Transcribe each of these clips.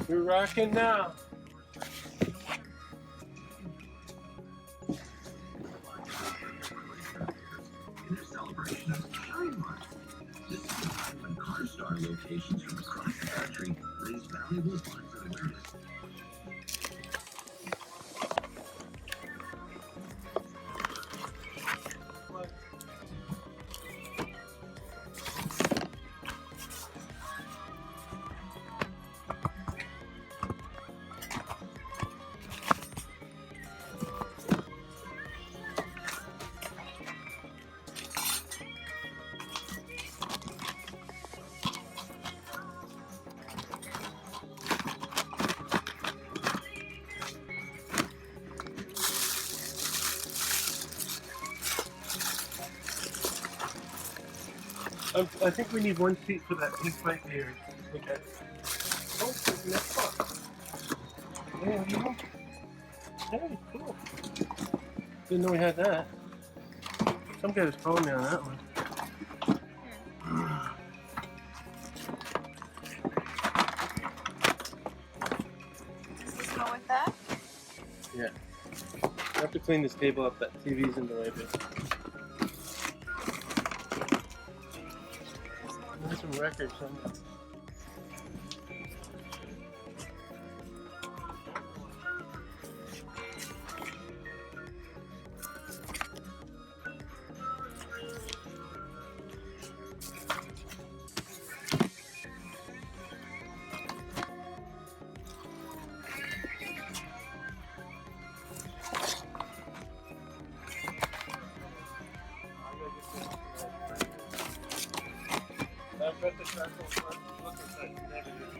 We're rocking now. In their celebration of Shine Month. This is the time when car star locations from across the country raise valuable funds and awareness. I think we need one seat for that pink bike here. Okay. Oh, there's an Xbox. Yeah, you know. Hey, cool. Didn't know we had that. Some guy was calling me on that one. Does this go with that? Yeah. I have to clean this table up. That TV's in the way, but there's some records somewhere. I've got the charcoal front. Look at that negative.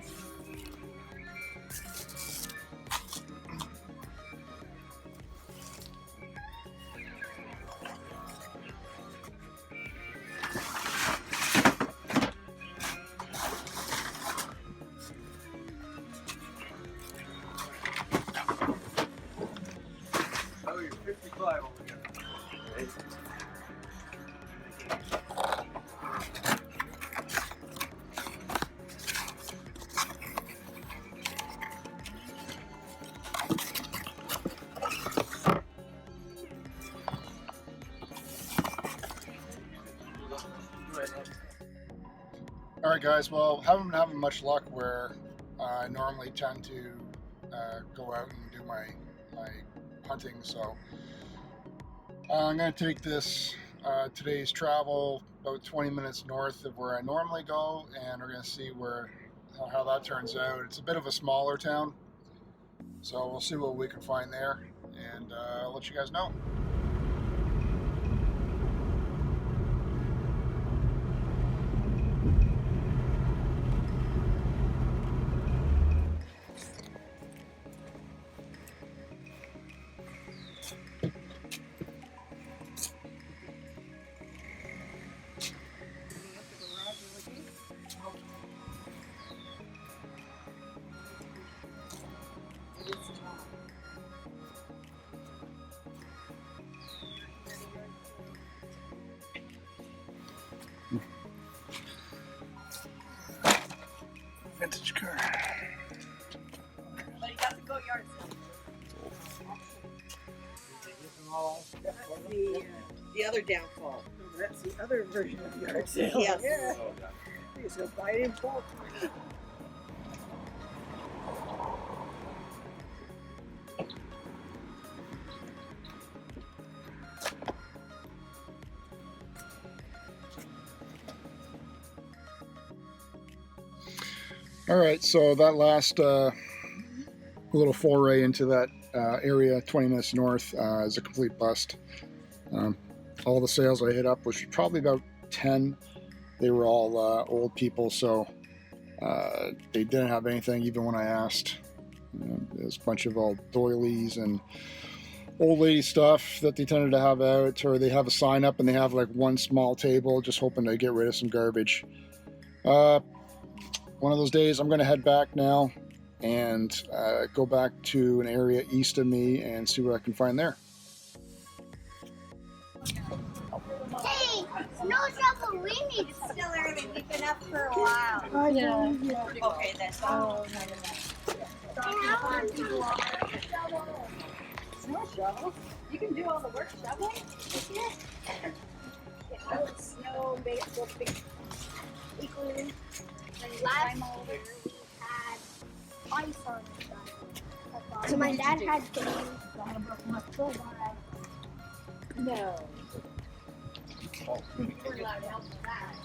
Oh, you're 55 altogether. Okay. Alright guys, well, haven't been having much luck where I normally tend to go out and do my hunting, so I'm going to take this today's travel about 20 minutes north of where I normally go, and we're going to see how that turns out. It's a bit of a smaller town, so we'll see what we can find there, and I'll let you guys know. Vintage car. But you got the goat yard sale. That's the other downfall. That's the other version of yard sale. Yes. Yeah. You just go buy it in bulk. All right, so that last little foray into that area 20 minutes north is a complete bust. All the sales I hit up was probably about 10. They were all old people, so they didn't have anything even when I asked. There's a bunch of old doilies and old lady stuff that they tended to have out, or they have a sign up and they have like one small table just hoping to get rid of some garbage. One of those days I'm going to head back now and go back to an area east of me and see what I can find there. Hey, no trouble. We need to still early. We've been up for a while. Yeah. Okay, that's all. I want to shovel. Snow shovel. You can do all the work shoveling this year. All the snow baseball equally. And last year we had ice on the side. So my dad had games. No. We were allowed help with that.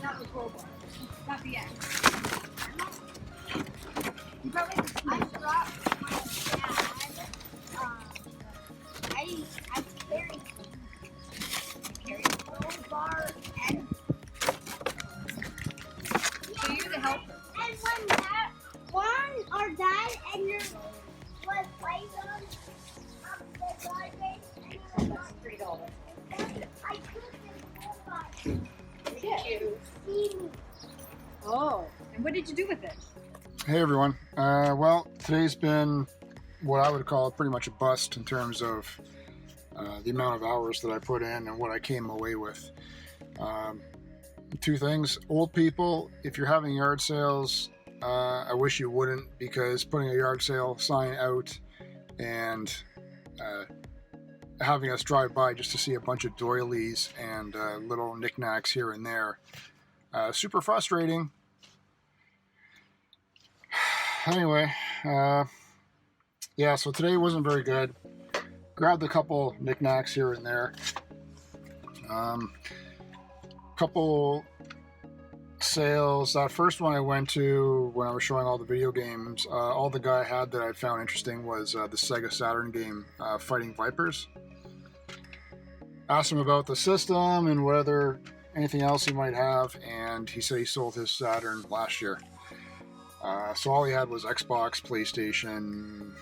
Not the crowbar. Not the axe. You probably have the I snow shovel. brought my dad. I carried a crowbar and. So you're the helper. And when our dad and your was playing on the garbage and he was That's $3. I couldn't Yeah. see me. Oh, and what did you do with it? Hey everyone. Well, today's been what I would call pretty much a bust in terms of the amount of hours that I put in and what I came away with. Two things. Old people, if you're having yard sales, I wish you wouldn't, because putting a yard sale sign out and having us drive by just to see a bunch of doilies and little knickknacks here and there, super frustrating. Anyway, yeah, so today wasn't very good. Grabbed a couple knickknacks here and there. Couple sales. That first one I went to when I was showing all the video games, all the guy had that I found interesting was the SEGA Saturn game, Fighting Vipers. Asked him about the system and whether anything else he might have, and he said he sold his Saturn last year. So all he had was Xbox, PlayStation,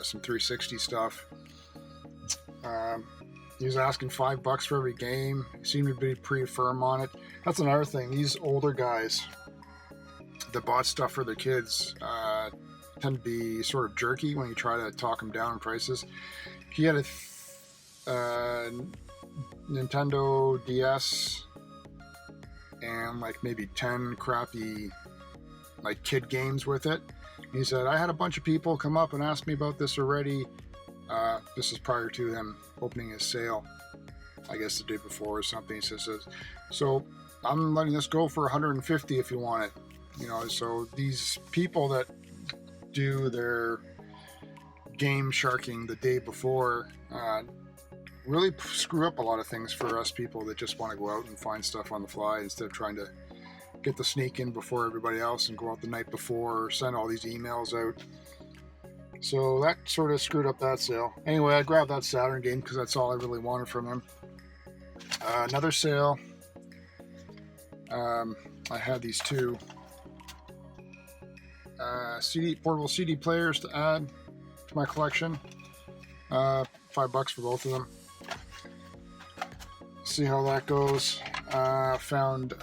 some 360 stuff. He was asking $5 for every game. He seemed to be pretty firm on it. That's another thing. These older guys that bought stuff for their kids tend to be sort of jerky when you try to talk them down in prices. He had a Nintendo DS and like maybe 10 crappy like kid games with it. He said, I had a bunch of people come up and ask me about this already. This is prior to him opening his sale, I guess the day before or something. He says, so I'm letting this go for $150 if you want it. You know, so these people that do their game sharking the day before really screw up a lot of things for us people that just want to go out and find stuff on the fly instead of trying to get the sneak in before everybody else and go out the night before or send all these emails out. So that sort of screwed up that sale. Anyway, I grabbed that Saturn game because that's all I really wanted from him. Another sale. I had these two portable CD players to add to my collection. $5 for both of them. See how that goes. Found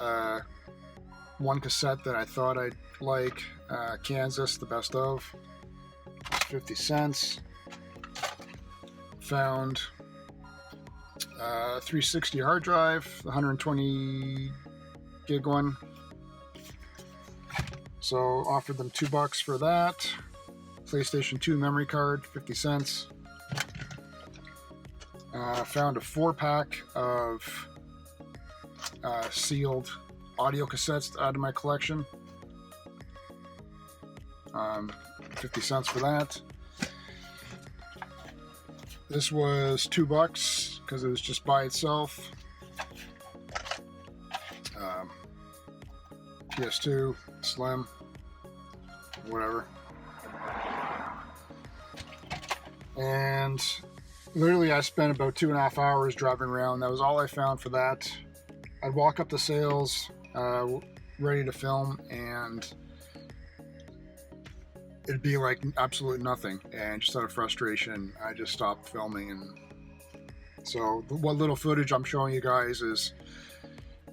one cassette that I thought I'd like. Kansas, the best of. 50 cents. Found 360 hard drive, the 120 gig one. So offered them $2 for that. PlayStation 2 memory card, 50 cents. Found a 4-pack of sealed audio cassettes to add to my collection. 50 cents for that. This was $2 because it was just by itself. PS2, Slim, whatever. And literally I spent about 2.5 hours driving around. That was all I found for that. I'd walk up the sales ready to film, and it'd be like absolutely nothing, and just out of frustration I just stopped filming. And so what little footage I'm showing you guys is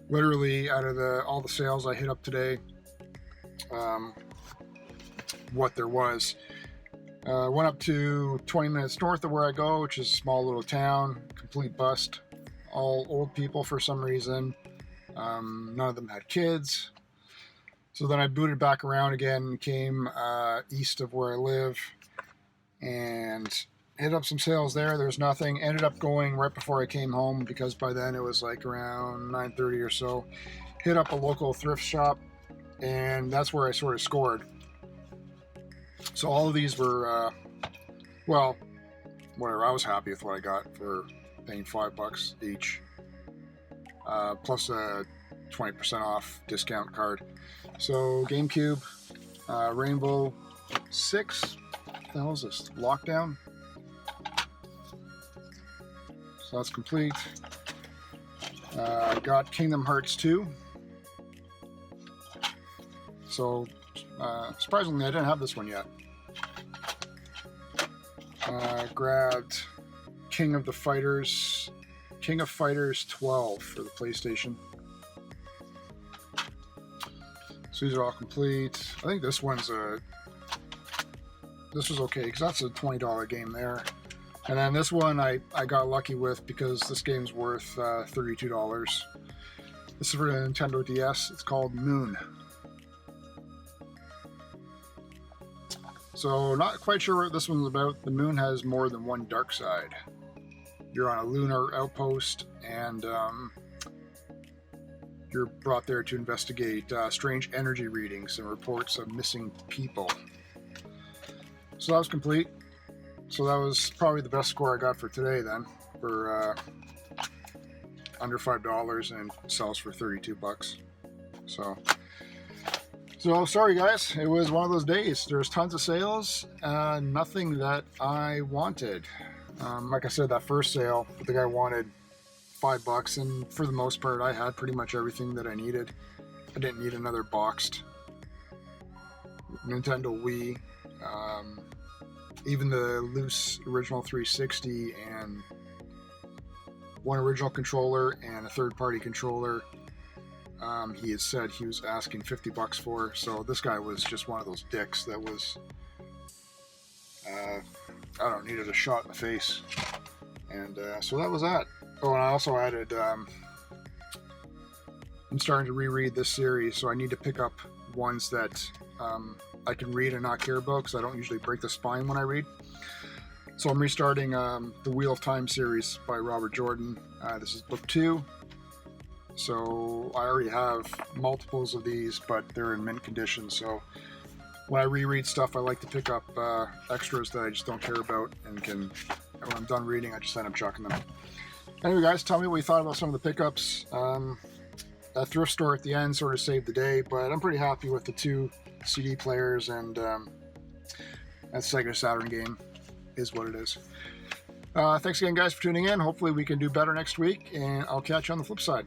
literally out of all the sales I hit up today, what there was. Went up to 20 minutes north of where I go, which is a small little town, complete bust, all old people for some reason. None of them had kids. So then I booted back around again, came east of where I live, and hit up some sales there. There's nothing. Ended up going right before I came home because by then it was like around 9:30 or so. Hit up a local thrift shop, and that's where I sort of scored. So all of these were, well, whatever. I was happy with what I got for paying $5 each, plus a 20% off discount card. So Gamecube, Rainbow 6. What the hell is this? Lockdown. So that's complete. I got Kingdom Hearts 2. So surprisingly, I didn't have this one yet. Grabbed King of Fighters 12 for the PlayStation. So these are all complete. I think this one's this was okay because that's a $20 game there. And then this one I got lucky with because this game's worth $32. This is for the Nintendo DS. It's called Moon. So not quite sure what this one's about. The moon has more than one dark side. You're on a lunar outpost and you're brought there to investigate strange energy readings and reports of missing people. So that was complete. So that was probably the best score I got for today then, for under $5, and sells for $32. So sorry guys, it was one of those days. There's tons of sales, nothing that I wanted. Like I said, that first sale, the guy wanted $5, and for the most part, I had pretty much everything that I needed. I didn't need another boxed Nintendo Wii. Even the loose original 360 and one original controller and a third-party controller, he has said he was asking $50 for. So this guy was just one of those dicks that was, needed a shot in the face. And so that was that. Oh, and I also added, I'm starting to reread this series, so I need to pick up ones that I can read and not care about, because I don't usually break the spine when I read. So I'm restarting the Wheel of Time series by Robert Jordan. This is book 2. So I already have multiples of these, but they're in mint condition. So when I reread stuff, I like to pick up extras that I just don't care about, and when I'm done reading, I just end up chucking them. Anyway, guys, tell me what you thought about some of the pickups. That thrift store at the end sort of saved the day, but I'm pretty happy with the 2 CD players, and that SEGA Saturn game is what it is. Thanks again, guys, for tuning in. Hopefully we can do better next week, and I'll catch you on the flip side.